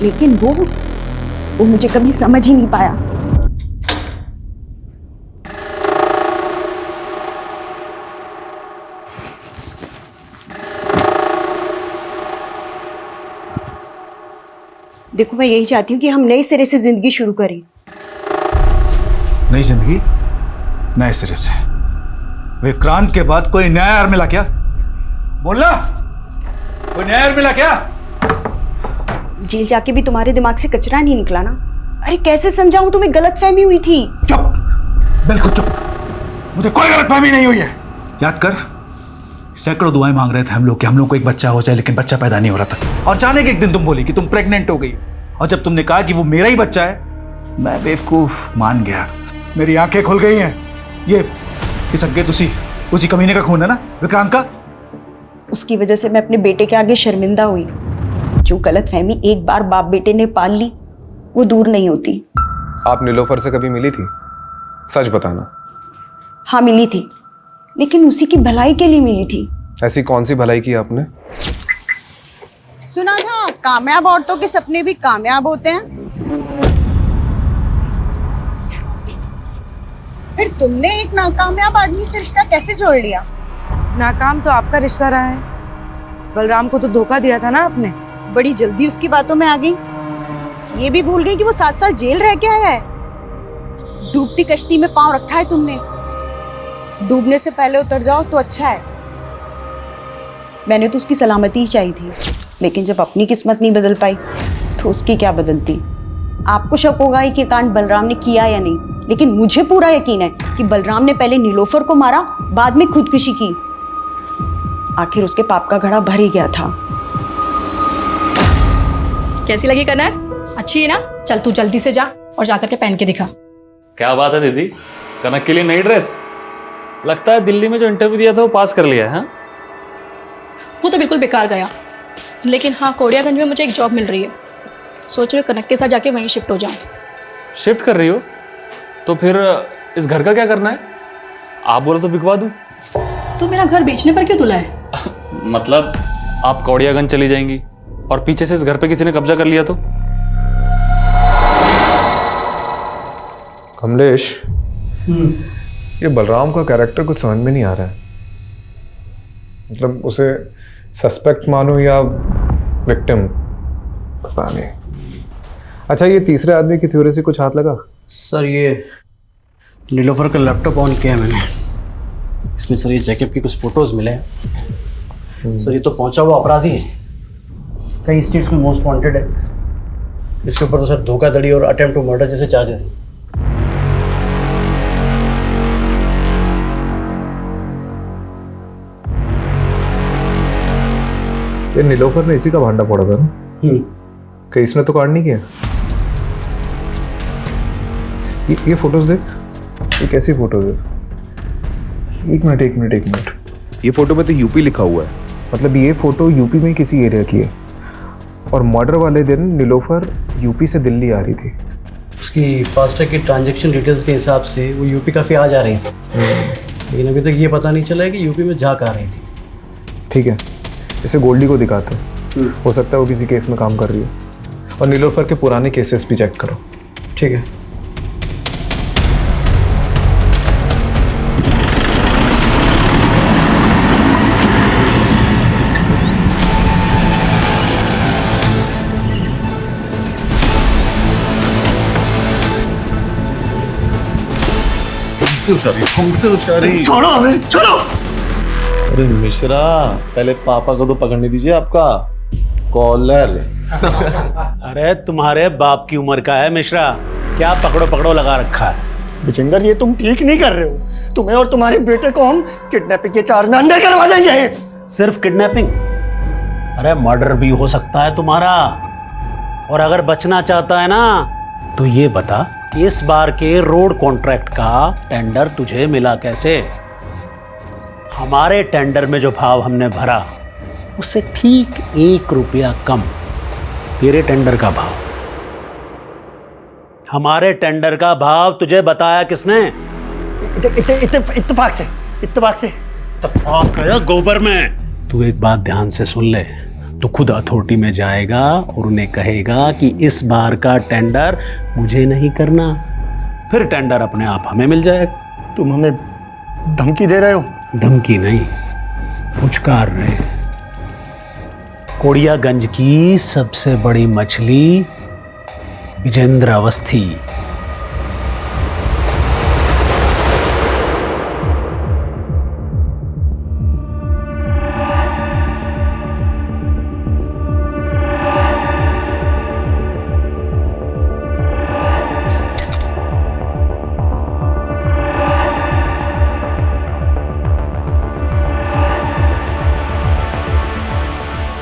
[SPEAKER 10] लेकिन वो मुझे कभी समझ ही नहीं पाया। देखो, मैं यही चाहती हूँ कि हम नए सिरे से जिंदगी शुरू करें।
[SPEAKER 6] नई जिंदगी नए सिरे से? विक्रांत के बाद कोई नया यार मिला क्या? बोलना, कोई नया यार मिला क्या?
[SPEAKER 10] जेल जाके भी तुम्हारे दिमाग से कचरा नहीं निकला ना? अरे कैसे समझाऊं, तुम्हें गलतफहमी हुई थी।
[SPEAKER 6] चुप, बिल्कुल चुप। मुझे कोई गलतफहमी नहीं हुई है। याद कर, सैकड़ों दुआएं मांग रहे थे हम लोग को एक बच्चा हो जाए, लेकिन बच्चा पैदा नहीं हो रहा था। और अचानक एक दिन तुम बोली कि तुम प्रेग्नेंट हो गई, और जब तुमने कहा कि वो मेरा ही बच्चा है, मैं बेवकूफ मान गया। मेरी आंखें खुल गई हैं। ये संकेत उसी कमीने का खून है ना, विक्रांत का?
[SPEAKER 10] उसकी वजह से मैं अपने बेटे के आगे शर्मिंदा हुई। जो गलतफहमी एक बार बाप बेटे ने पाल ली, वो दूर नहीं होती।
[SPEAKER 3] आप नीलोफर से कभी मिली थी? सच बताना।
[SPEAKER 10] हाँ मिली थी, लेकिन उसी की भलाई के लिए मिली थी।
[SPEAKER 3] ऐसी कौन सी भलाई की आपने?
[SPEAKER 10] सुना था कामयाब औरतों के सपने भी कामयाब होते हैं। फिर तुमने एक नाकामयाब आदमी से रिश्ता कैसे जोड़ लिया?
[SPEAKER 2] नाकाम तो आपका रिश्ता रहा है, बलराम को तो धोखा दिया था ना आपने।
[SPEAKER 10] बड़ी जल्दी उसकी बातों में आ गई। ये भी भूल गई कि वो 7 साल जेल रह के आया है। डूबती कश्ती में पांव रखा है तुमने। डूबने से पहले उतर जाओ तो अच्छा है। मैंने तो उसकी सलामती ही चाहिए थी, लेकिन जब अपनी किस्मत नहीं बदल पाई तो उसकी क्या बदलती। आपको शक होगा ही कि कांड बलराम ने किया या नहीं, लेकिन मुझे पूरा यकीन है कि बलराम ने पहले नीलोफर को मारा, बाद में खुदकुशी की। आखिर उसके पाप का घड़ा भर ही गया था।
[SPEAKER 12] कैसी लगी कनक? अच्छी है ना? चल तू जल्दी से जा और जाकर के पहन के दिखा।
[SPEAKER 11] क्या बात है दीदी, कनक के लिए नई ड्रेस? लगता है दिल्ली में जो इंटरव्यू दिया था वो पास कर लिया है।
[SPEAKER 12] वो तो बिल्कुल बेकार गया, लेकिन हाँ कोड़ियागंज में मुझे एक जॉब मिल रही है। सोच रही हूँ कनक के साथ जाके वहीं शिफ्ट हो जाऊँ।
[SPEAKER 11] शिफ्ट कर रही हो? तो फिर इस घर का क्या करना है? आप बोलो तो बिकवा दूँ।
[SPEAKER 12] तो मेरा घर बेचने पर क्यों तुला है?
[SPEAKER 11] मतलब आप कौड़ियागंज चली जाएंगी और पीछे से इस घर पे किसी ने कब्जा कर लिया तो?
[SPEAKER 3] कमलेश, ये बलराम का कैरेक्टर कुछ समझ में नहीं आ रहा है। मतलब उसे सस्पेक्ट मानो या विक्टिम, पता नहीं। अच्छा, ये तीसरे आदमी की थ्योरी से कुछ हाथ लगा?
[SPEAKER 7] सर ये नीलोफर का लैपटॉप ऑन किया है मैंने। इसमें सर ये जैकब की कुछ फोटोज मिले हैं। सर ये तो पहुंचा हुआ अपराधी है, कई स्टेट्स में मोस्ट वांटेड है। इसके ऊपर तो सर धोखाधड़ी और अटेम्प्ट टू मर्डर जैसे चार्जेस हैं।
[SPEAKER 3] ये नीलोफर ने इसी का भांडा फोड़ा था ना? कहीं इसने तो कांड नहीं किया? ये फोटोज देख, ये कैसी फोटोज है? एक मिनट।
[SPEAKER 14] ये फोटो में तो यूपी लिखा हुआ है।
[SPEAKER 3] मतलब ये फोटो यूपी में किसी एरिया की है और मर्डर वाले दिन नीलोफर यूपी से दिल्ली आ रही थी।
[SPEAKER 7] उसकी फास्टैग की ट्रांजैक्शन डिटेल्स के हिसाब से वो यूपी काफ़ी आ जा रही थी, लेकिन अभी तक ये पता नहीं चला है कि यूपी में जा कहाँ रही थी।
[SPEAKER 3] ठीक है, इसे गोल्डी को दिखाते हैं, हो सकता है वो किसी केस में काम कर रही है। और नीलोफर के पुराने केसेस भी चेक करो।
[SPEAKER 7] ठीक है।
[SPEAKER 16] छोड़ो हमें, छोड़ो। अरे मिश्रा, पहले पापा को तो पकड़ने दीजिए आपका कॉलर।
[SPEAKER 17] अरे तुम्हारे बाप की उम्र का है मिश्रा, क्या पकड़ो पकड़ो लगा रखा है।
[SPEAKER 16] विजेंदर, ये तुम ठीक नहीं कर रहे हो। तुम्हें और तुम्हारे बेटे को हम किडनैपिंग के चार्ज में अंदर करवा देंगे।
[SPEAKER 17] सिर्फ किडनैपिंग? अरे मर्डर भी हो सकता है तुम्हारा। और अगर बचना चाहता है ना तो ये बता कि इस बार के रोड कॉन्ट्रैक्ट का टेंडर तुझे मिला कैसे? हमारे टेंडर में जो भाव हमने भरा उससे ठीक 1 रुपया कम तेरे टेंडर का भाव। हमारे टेंडर का भाव तुझे बताया किसने?
[SPEAKER 16] इत्तेफाक से।
[SPEAKER 17] इत्तेफाक है गोबर में। तू एक बात ध्यान से सुन ले, तो खुद अथॉरिटी में जाएगा और उन्हें कहेगा कि इस बार का टेंडर मुझे नहीं करना, फिर टेंडर अपने आप हमें मिल जाएगा।
[SPEAKER 16] तुम हमें धमकी दे रहे हो?
[SPEAKER 17] धमकी नहीं, पुचकार रहे। कोड़ियागंज की सबसे बड़ी मछली विजेंद्र अवस्थी।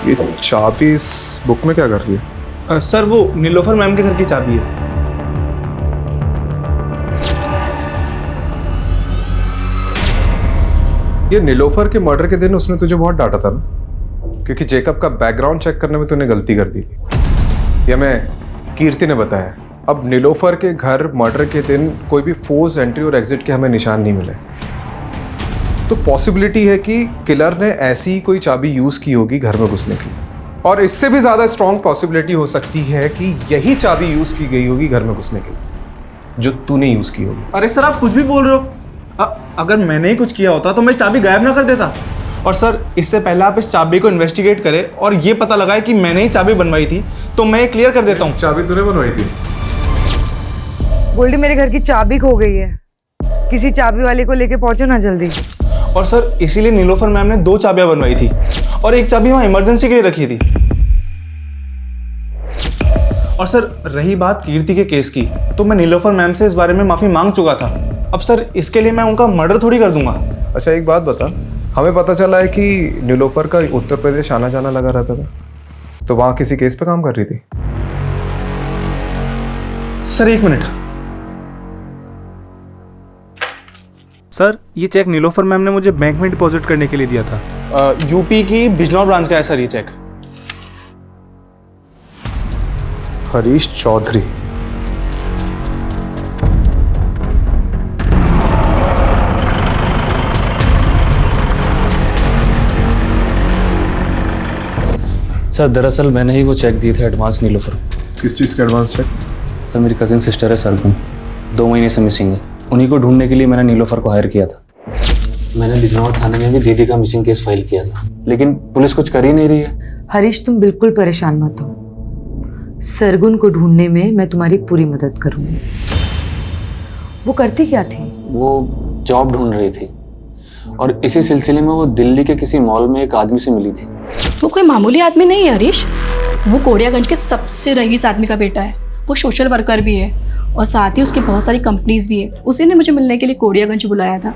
[SPEAKER 3] ये चाबी इस बुक में क्या कर रही है?
[SPEAKER 9] सर वो नीलोफर मैम के घर की चाबी है।
[SPEAKER 3] ये नीलोफर के मर्डर के दिन उसने तुझे बहुत डांटा था ना, क्योंकि जेकब का बैकग्राउंड चेक करने में तूने गलती कर दी थी। ये हमें कीर्ति ने बताया। अब नीलोफर के घर मर्डर के दिन कोई भी फोर्स एंट्री और एग्जिट के हमें निशान नहीं मिले, तो पॉसिबिलिटी है कि किलर ने ऐसी ही कोई चाबी यूज की होगी घर में घुसने की। और इससे भी ज्यादा स्ट्रॉन्ग पॉसिबिलिटी हो सकती है कि यही चाबी यूज की गई होगी घर में घुसने के लिए, जो तूने यूज की होगी।
[SPEAKER 9] अरे सर, आप कुछ भी बोल रहे हो। अगर मैंने ही कुछ किया होता तो मैं चाबी गायब ना कर देता। और सर इससे पहले आप इस चाबी को इन्वेस्टिगेट करें और ये पता लगाए कि मैंने ही चाबी बनवाई थी तो मैं ये क्लियर कर देता हूँ।
[SPEAKER 3] चाबी तूने बनवाई थी?
[SPEAKER 2] गोल्डी, मेरे घर की चाबी खो गई है, किसी चाबी वाले को लेके पहुंचो ना जल्दी।
[SPEAKER 9] और सर इसीलिए नीलोफर मैम ने 2 चाबियां बनवाई थी और एक चाबी वहाँ इमरजेंसी के लिए रखी थी। और सर रही बात कीर्ति के केस की, तो मैं नीलोफर मैम से इस बारे में माफ़ी मांग चुका था। अब सर इसके लिए मैं उनका मर्डर थोड़ी कर दूंगा।
[SPEAKER 3] अच्छा एक बात बता, हमें पता चला है कि नीलोफर का उत्तर प्रदेश आना जाना लगा रहता था, तो वहाँ किसी केस पे काम कर रही थी?
[SPEAKER 9] Sir 1 minute. सर ये चेक नीलोफर मैम ने मुझे बैंक में डिपॉजिट करने के लिए दिया था। यूपी की बिजनौर ब्रांच का है सर ये चेक।
[SPEAKER 3] हरीश चौधरी।
[SPEAKER 11] सर दरअसल मैंने ही वो चेक दिए थे एडवांस नीलोफर।
[SPEAKER 3] किस चीज़ का एडवांस चेक?
[SPEAKER 11] सर मेरी कजिन सिस्टर है सरगुन, 2 महीने से मिसिंग है। उन्हीं को ढूंढने के लिए मैंने नीलोफर को हायर किया था। मैंने बिजनौर थाने में भी दीदी का मिसिंग केस फाइल किया था, लेकिन पुलिस कुछ कर ही नहीं रही है।
[SPEAKER 2] हरीश, तुम बिल्कुल परेशान मत हो, सरगुन को ढूंढने में मैं तुम्हारी पूरी मदद करूंगी। वो करती क्या थी?
[SPEAKER 11] वो जॉब ढूंढ रही थी और इसी सिलसिले में वो दिल्ली के किसी मॉल में एक आदमी से मिली थी।
[SPEAKER 12] वो कोई मामूली आदमी नहीं है हरीश, वो कोड़ियागंज के सबसे रईस आदमी का बेटा है। वो सोशल वर्कर भी है और साथ ही उसकी बहुत सारी कंपनीज भी है। उसी ने मुझे मिलने के लिए कोड़ियागंज बुलाया था।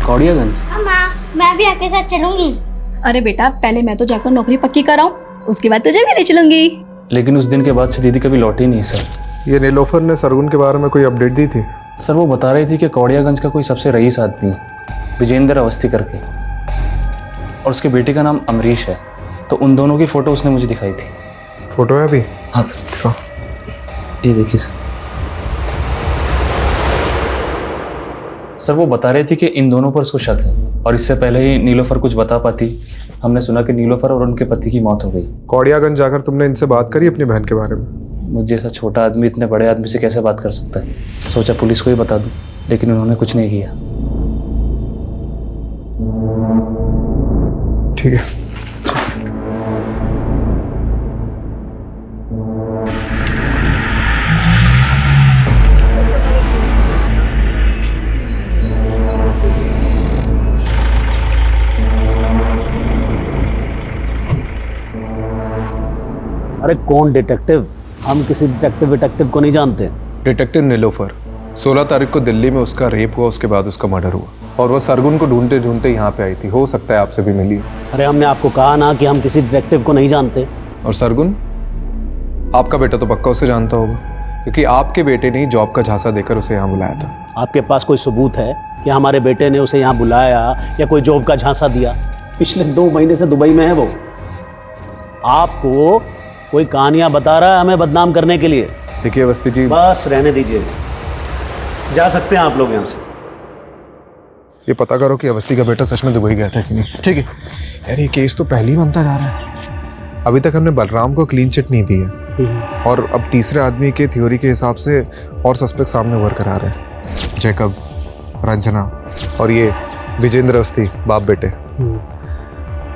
[SPEAKER 11] कोड़ियागंज?
[SPEAKER 18] माँ, मैं भी आपके साथ चलूंगी।
[SPEAKER 12] अरे बेटा, पहले मैं तो जाकर नौकरी पक्की कराऊं, उसके बाद तुझे भी ले चलूंगी।
[SPEAKER 11] लेकिन उस दिन के बाद से दीदी कभी लौटी नहीं सर।
[SPEAKER 3] ये नीलोफर ने सरगुन के बारे में कोई अपडेट दी थी?
[SPEAKER 11] सर वो बता रही थी कि कोड़ियागंज का कोई सबसे रईस आदमी है, विजेंद्र अवस्थी करके, और उसके बेटे का नाम अमरीश है। तो उन दोनों की फोटो उसने मुझे दिखाई थी।
[SPEAKER 3] फोटो है अभी?
[SPEAKER 11] हाँ सर दिखाओ। ये देखिए सर वो बता रही थी कि इन दोनों पर उसको शक है, और इससे पहले ही नीलोफर कुछ बता पाती, हमने सुना कि नीलोफर और उनके पति की मौत हो गई।
[SPEAKER 3] कोड़ियागंज जाकर तुमने इनसे बात करी अपनी बहन के बारे में?
[SPEAKER 11] मुझे जैसा छोटा आदमी इतने बड़े आदमी से कैसे बात कर सकता है? सोचा पुलिस को ही बता दूं, लेकिन उन्होंने कुछ नहीं किया।
[SPEAKER 3] ठीक है।
[SPEAKER 17] अरे कौन डिटेक्टिव? हम किसी डिटेक्टिव को नहीं जानते।
[SPEAKER 3] डिटेक्टिव नीलोफर। 16 तारीख को दिल्ली में उसका रेप हुआ, उसके बाद उसका मर्डर हुआ, और वो सरगुन को ढूंढते ढूंढते यहाँ पे आई थी। हो सकता है आपसे भी मिली।
[SPEAKER 17] अरे हमने आपको कहा ना कि हम किसी डिटेक्टिव को नहीं जानते।
[SPEAKER 3] और सरगुन, आपका बेटा तो पक्का उसे जानता होगा, क्योंकि आपके बेटे ने ही जॉब का झांसा देकर उसे यहाँ बुलाया था।
[SPEAKER 17] आपके पास कोई सबूत है कि हमारे बेटे ने उसे यहाँ बुलाया या कोई जॉब का झांसा दिया? पिछले 2 महीने से दुबई में है वो। आपको कोई कहानियां बता रहा है हमें बदनाम करने के लिए।
[SPEAKER 3] देखिए अवस्थी जी,
[SPEAKER 17] बस रहने दीजिए, जा सकते हैं आप लोग यहाँ से।
[SPEAKER 3] ये पता करो कि अवस्थी का बेटा सच में दुबई गया था कि नहीं। ठीक है यार, ये केस तो पहले ही बनता जा रहा है। अभी तक हमने बलराम को क्लीन चिट नहीं दी है, और अब तीसरे आदमी के थ्योरी के हिसाब से और सस्पेक्ट सामने उभर कर आ रहे हैं। जैकब, रंजना और ये विजेंद्र अवस्थी, बाप बेटे।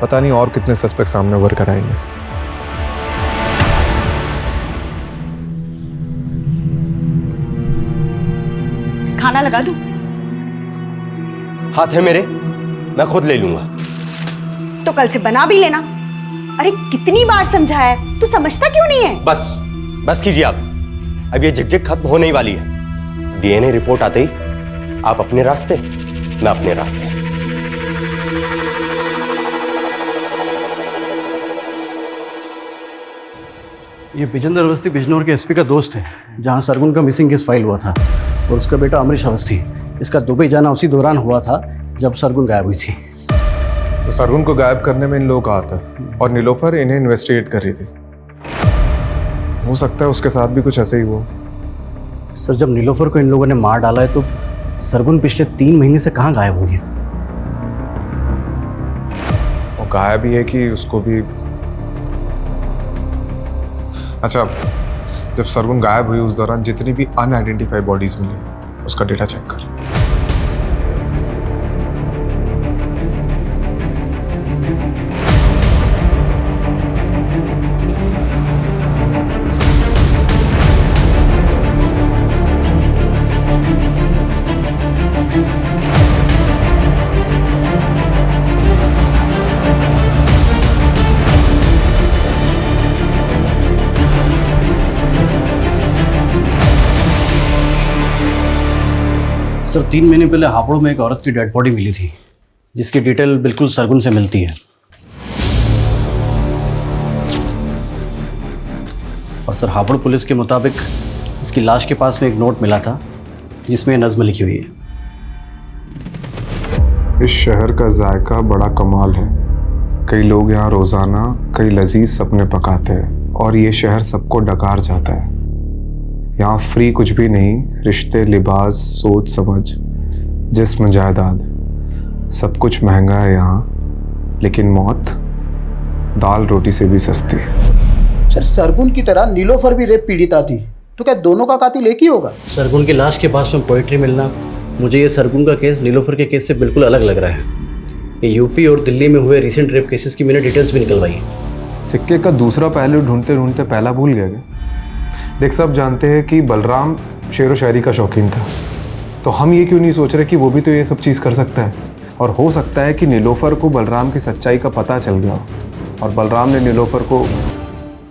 [SPEAKER 3] पता नहीं और कितने सस्पेक्ट सामने उभर कर आएंगे।
[SPEAKER 10] खाना लगा दूं?
[SPEAKER 15] हाथ है मेरे, मैं खुद ले लूंगा।
[SPEAKER 10] तो कल से बना भी लेना। अरे कितनी बार समझाया है, तू समझता क्यों नहीं है?
[SPEAKER 15] बस बस कीजिए आप, अब ये झिकझिक खत्म होने ही वाली है। डीएनए रिपोर्ट आते ही आप अपने रास्ते, मैं अपने रास्ते।
[SPEAKER 7] ये विजेंद्र अवस्थी बिजनौर के एसपी का दोस्त है, जहां सरगुन का मिसिंग केस फाइल हुआ था, और उसका बेटा अमरीश अवस्थी। इसका दुबई जाना उसी दौरान हुआ था जब सरगुन गायब हुई थी।
[SPEAKER 3] तो सरगुन को गायब करने में इन लोगों का हाथ है, और नीलोफर इन्हें इन्वेस्टिगेट कर रही थी। हो सकता है उसके साथ भी कुछ ऐसे ही हुआ।
[SPEAKER 7] सर जब नीलोफर को इन लोगों ने मार डाला है, तो सरगुन पिछले 3 महीने से कहाँ गायब हो गया?
[SPEAKER 3] वो गायब ही है कि उसको भी। अच्छा, जब सरगुन गायब हुई उस दौरान जितनी भी अनआइडेंटिफाइड बॉडीज मिली, उसका डेटा चेक कर।
[SPEAKER 7] सर 3 महीने पहले हापुड़ में एक औरत की डेड बॉडी मिली थी, जिसकी डिटेल बिल्कुल सरगुन से मिलती है। और सर हापुड़ पुलिस के मुताबिक इसकी लाश के पास में एक नोट मिला था जिसमें नज़्म लिखी हुई है।
[SPEAKER 3] इस शहर का जायका बड़ा कमाल है। कई लोग यहाँ रोजाना कई लजीज सपने पकाते हैं और ये शहर सबको डकार जाता है। यहाँ फ्री कुछ भी नहीं, रिश्ते, लिबास, सोच समझ, जिस्म, जायदाद, सब कुछ महंगा है यहाँ, लेकिन मौत दाल रोटी से भी सस्ती है।
[SPEAKER 5] सर सरगुन की तरह नीलोफर भी रेप पीड़िता थी, तो क्या दोनों का कातिल एक ही होगा?
[SPEAKER 7] सरगुन की लाश के पास में पोइट्री मिलना, मुझे ये सरगुन का केस नीलोफर के केस से बिल्कुल अलग लग रहा है। ये यूपी और दिल्ली में हुए रिसेंट रेप केसेस की मैंने डिटेल्स भी निकलवाई है।
[SPEAKER 3] सिक्के का दूसरा पहलू ढूंढते ढूंढते पहला भूल गया क्या? देख, सब जानते हैं कि बलराम शेर व शायरी का शौकीन था, तो हम ये क्यों नहीं सोच रहे कि वो भी तो ये सब चीज़ कर सकता है। और हो सकता है कि नीलोफर को बलराम की सच्चाई का पता चल गया और बलराम ने नीलोफर को।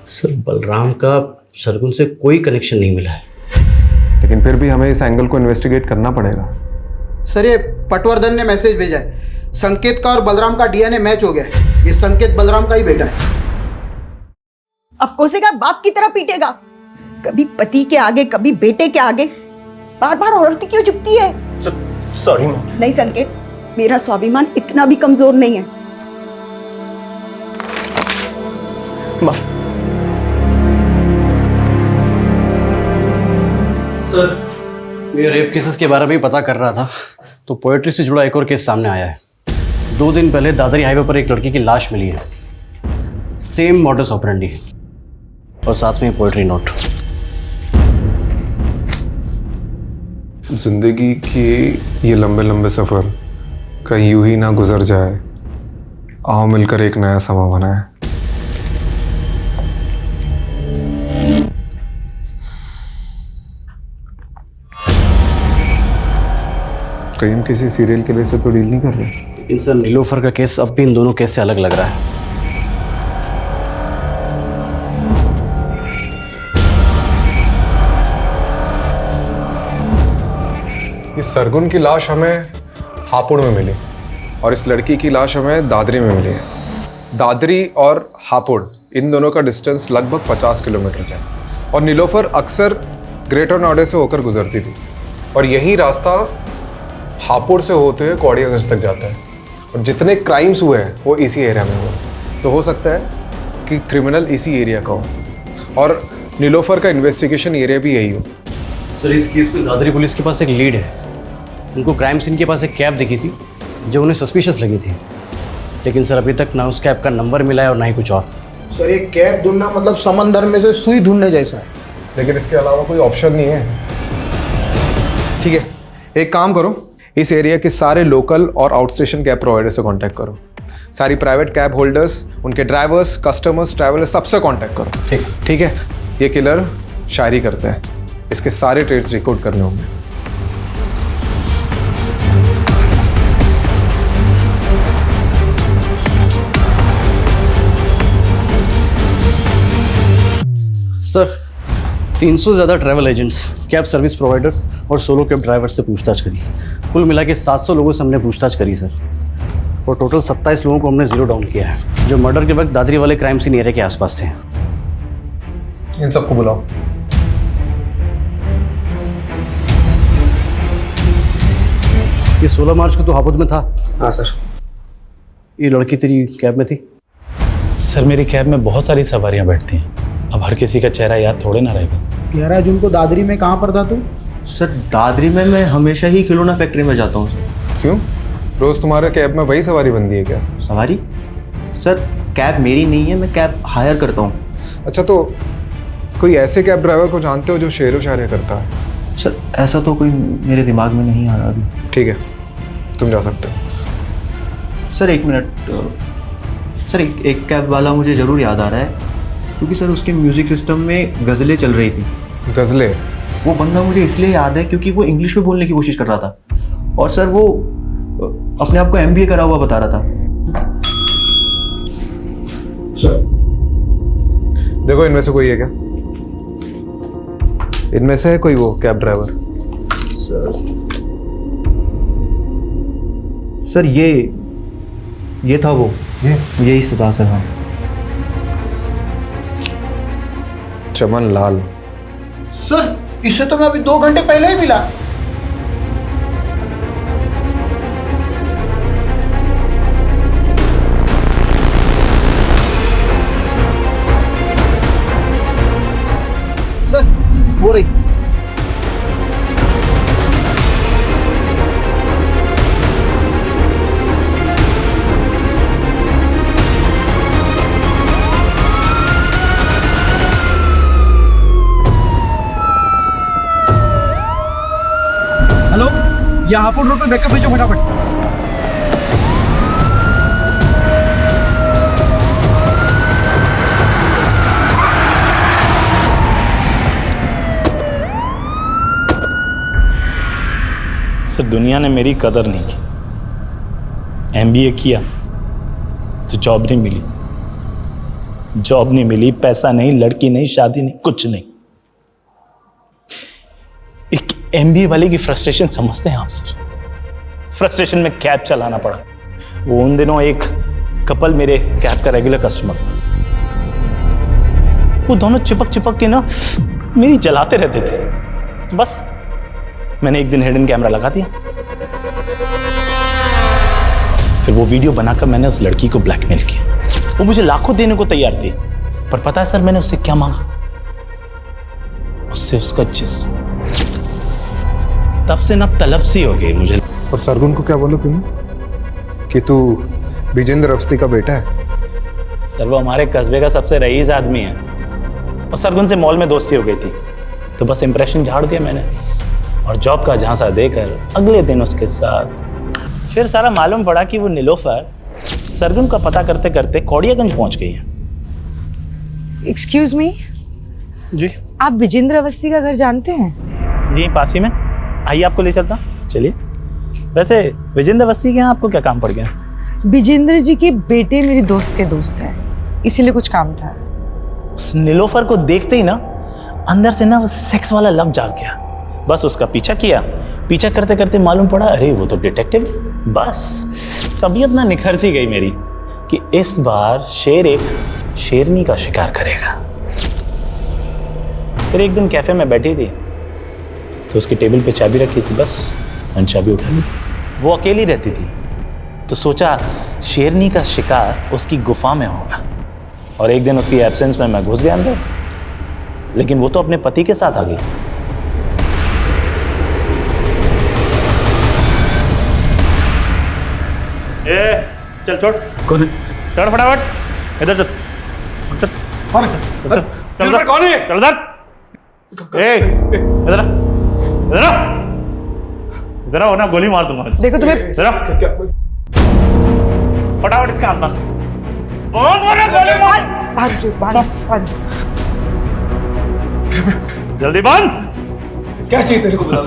[SPEAKER 7] सर बलराम का सरगुन से कोई कनेक्शन नहीं मिला है,
[SPEAKER 3] लेकिन फिर भी हमें इस एंगल को इन्वेस्टिगेट करना पड़ेगा।
[SPEAKER 5] सर ये पटवर्धन ने मैसेज भेजा है, संकेत का और बलराम का डीएनए मैच हो गया है। ये संकेत बलराम का ही बेटा है।
[SPEAKER 10] अब कोसेगा बाप की तरह पीटेगा, कभी पति के आगे कभी बेटे के आगे, बार बार औरत क्यों झुकती है?
[SPEAKER 15] सॉरी माँ।
[SPEAKER 10] नहीं संकेत, मेरा स्वाभिमान इतना भी कमजोर नहीं है।
[SPEAKER 15] माँ।
[SPEAKER 7] सर मैं रेप केसेस के बारे में ही पता कर रहा था तो पोएट्री से जुड़ा एक और केस सामने आया है। 2 दिन पहले दादरी हाईवे पर एक लड़की की लाश मिली है, सेम मॉडस ऑपरेंडी और साथ में पोएट्री नोट।
[SPEAKER 3] जिंदगी के ये लंबे लंबे सफ़र कहीं यूं ही ना गुजर जाए, आओ मिलकर एक नया समा बनाए। कहीं हम किसी सीरियल किलर से तो डील नहीं कर रहे।
[SPEAKER 7] लेकिन सर नीलोफर का केस अब भी इन दोनों केस से अलग लग रहा है।
[SPEAKER 3] ये सरगुन की लाश हमें हापुड़ में मिली और इस लड़की की लाश हमें दादरी में मिली है। दादरी और हापुड़ इन दोनों का डिस्टेंस लगभग 50 किलोमीटर है और नीलोफर अक्सर ग्रेटर नोएडा से होकर गुजरती थी और यही रास्ता हापुड़ से होते हुए कौड़ियागंज तक जाता है और जितने क्राइम्स हुए हैं वो इसी एरिया में हुए। तो हो सकता है कि क्रिमिनल इसी एरिया का हो और नीलोफर का इन्वेस्टिगेशन एरिया भी यही हो।
[SPEAKER 7] सर इस केस में दादरी पुलिस के पास एक लीड है। उनको क्राइम सीन के पास एक कैब दिखी थी जो उन्हें सस्पिशियस लगी थी, लेकिन सर अभी तक ना उस कैब का नंबर मिला है और ना ही कुछ और।
[SPEAKER 5] सर ये कैब ढूंढना मतलब समंदर में से सुई ढूंढने जैसा है।
[SPEAKER 3] लेकिन इसके अलावा कोई ऑप्शन नहीं है। ठीक है, एक काम करो, इस एरिया के सारे लोकल और आउटस्टेशन कैब प्रोवाइडर से कांटेक्ट करो। सारी प्राइवेट कैब होल्डर्स, उनके ड्राइवर्स, कस्टमर्स, ट्रैवलर्स सबसे कांटेक्ट करो। ठीक है। ये किलर शायरी करता है, इसके सारे ट्रेड्स रिकॉर्ड करने होंगे।
[SPEAKER 7] सर 300 से ज़्यादा travel agents, cab service providers और सोलो कैब ड्राइवर से पूछताछ करी। कुल मिला के 700 लोगों से हमने पूछताछ करी सर, और टोटल 27 लोगों को हमने जीरो डाउन किया है जो मर्डर के वक्त दादरी वाले क्राइम सीन एरिया के आसपास थे।
[SPEAKER 3] इन सबको बुलाओ।
[SPEAKER 7] ये 16 मार्च को तो हापुड़ में था।
[SPEAKER 5] हाँ सर।
[SPEAKER 7] ये लड़की तेरी कैब में थी?
[SPEAKER 1] सर मेरी कैब में बहुत सारी सवारियां बैठती हैं, अब हर किसी का चेहरा याद थोड़े ना रहेगा।
[SPEAKER 5] 11 जून को दादरी में कहाँ पर था तू?
[SPEAKER 15] सर दादरी में मैं हमेशा ही खिलौना फैक्ट्री में जाता हूँ सर।
[SPEAKER 3] क्यों? रोज तुम्हारे कैब में वही सवारी बनती है क्या?
[SPEAKER 15] सवारी? सर कैब मेरी नहीं है, मैं कैब हायर करता हूँ।
[SPEAKER 3] अच्छा, तो कोई ऐसे कैब ड्राइवर को जानते हो जो शेर व शायरी करता है?
[SPEAKER 15] सर ऐसा तो कोई मेरे दिमाग में नहीं आ रहा अभी।
[SPEAKER 3] ठीक है, तुम जा सकते हो।
[SPEAKER 15] सर 1 मिनट सर, एक कैब वाला मुझे ज़रूर याद आ रहा है, क्योंकि सर उसके म्यूज़िक सिस्टम में गज़लें चल रही थी।
[SPEAKER 3] गज़लें?
[SPEAKER 15] वो बंदा मुझे इसलिए याद है क्योंकि वो इंग्लिश में बोलने की कोशिश कर रहा था और सर वो अपने आप को MBA करा हुआ बता रहा था।
[SPEAKER 3] देखो इनमें से कोई है क्या? इनमें से है कोई वो कैब ड्राइवर?
[SPEAKER 15] सर
[SPEAKER 7] सर ये था वो, यही सदा सर। हाँ
[SPEAKER 3] चमन लाल।
[SPEAKER 5] सर इसे तो मैं अभी 2 घंटे पहले ही मिला। सर वो रही।
[SPEAKER 7] हेलो, यहाँ हापुड़ रोड पे बैकअप भेजो फटाफट।
[SPEAKER 1] सर दुनिया ने मेरी कदर नहीं की। MBA किया तो जॉब नहीं मिली, जॉब नहीं मिली, पैसा नहीं, लड़की नहीं, शादी नहीं, कुछ नहीं। एक MBA वाले की फ्रस्ट्रेशन समझते हैं आप सर? फ्रस्ट्रेशन में कैब चलाना पड़ा। वो उन दिनों एक कपल मेरे कैब का रेगुलर कस्टमर था। वो दोनों चिपक चिपक के ना मेरी जलाते रहते थे। तो बस मैंने एक दिन हिडन कैमरा लगा दिया। फिर वो वीडियो बनाकर मैंने उस लड़की को ब्लैकमेल किया। वो मुझे लाखों देने को तैयार थी, पर पता है सर मैंने उससे क्या मांगा? उससे उसका जिस्म। तब से ना तलब सी हो गई मुझे।
[SPEAKER 3] और सरगुन को क्या बोला तूने कि तू विजेंद्र अवस्थी का बेटा है?
[SPEAKER 1] सर वो हमारे कस्बे का सबसे रईस आदमी है और सरगुन से मॉल में दोस्ती हो गई थी, तो बस इंप्रेशन झाड़ दिया मैंने और जॉब का झांसा देकर अगले दिन उसके साथ। फिर सारा मालूम पड़ा कि वो नीलोफर सरगुन का पता करते करते कौड़ियागंज पहुंच गई है।
[SPEAKER 2] एक्सक्यूज मी
[SPEAKER 1] जी,
[SPEAKER 2] आप विजेंद्र अवस्थी का घर जानते हैं?
[SPEAKER 1] जी पास ही में, आइए आपको ले चलता। चलिए। वैसे विजेंद्र अवस्थी के यहाँ आपको क्या काम पड़ गया?
[SPEAKER 2] विजेंद्र जी के बेटे मेरी दोस्त के दोस्त हैं, इसीलिए कुछ काम था।
[SPEAKER 1] उस नीलोफर को देखते ही ना अंदर से ना वो सेक्स वाला लव जाग गया। बस उसका पीछा किया, पीछा करते करते मालूम पड़ा अरे वो तो डिटेक्टिव। बस तबीयत ना निखर सी गई मेरी कि इस बार शेर एक शेरनी का शिकार करेगा। फिर एक दिन कैफे में बैठी थी तो उसकी टेबल पे चाबी रखी थी, बस चाबी उठा ली। वो अकेली रहती थी तो सोचा शेरनी का शिकार उसकी गुफा में होगा। और एक दिन उसकी एब्सेंस में मैं घुस गया अंदर, लेकिन वो तो अपने पति के साथ आ गई। चल छोड़।
[SPEAKER 6] कौन है?
[SPEAKER 1] चढ़ फटाफट, इधर चल। चल
[SPEAKER 6] कौन है?
[SPEAKER 1] चल कौन है? चल इधर। इधर इधर इधर आओ ना, गोली मार दूंगा।
[SPEAKER 2] देखो तुम्हें
[SPEAKER 1] फटाफट इसके हाथ में बहुत बड़ा गोली मार।
[SPEAKER 2] बांध।
[SPEAKER 1] जल्दी बांध।
[SPEAKER 6] क्या चाहिए तेरे को? बुला।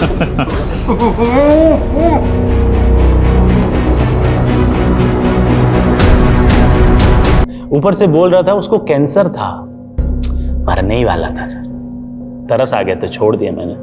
[SPEAKER 1] ऊपर से बोल रहा था उसको कैंसर था, मरने ही वाला था सर। तरस आ गया तो छोड़ दिया मैंने।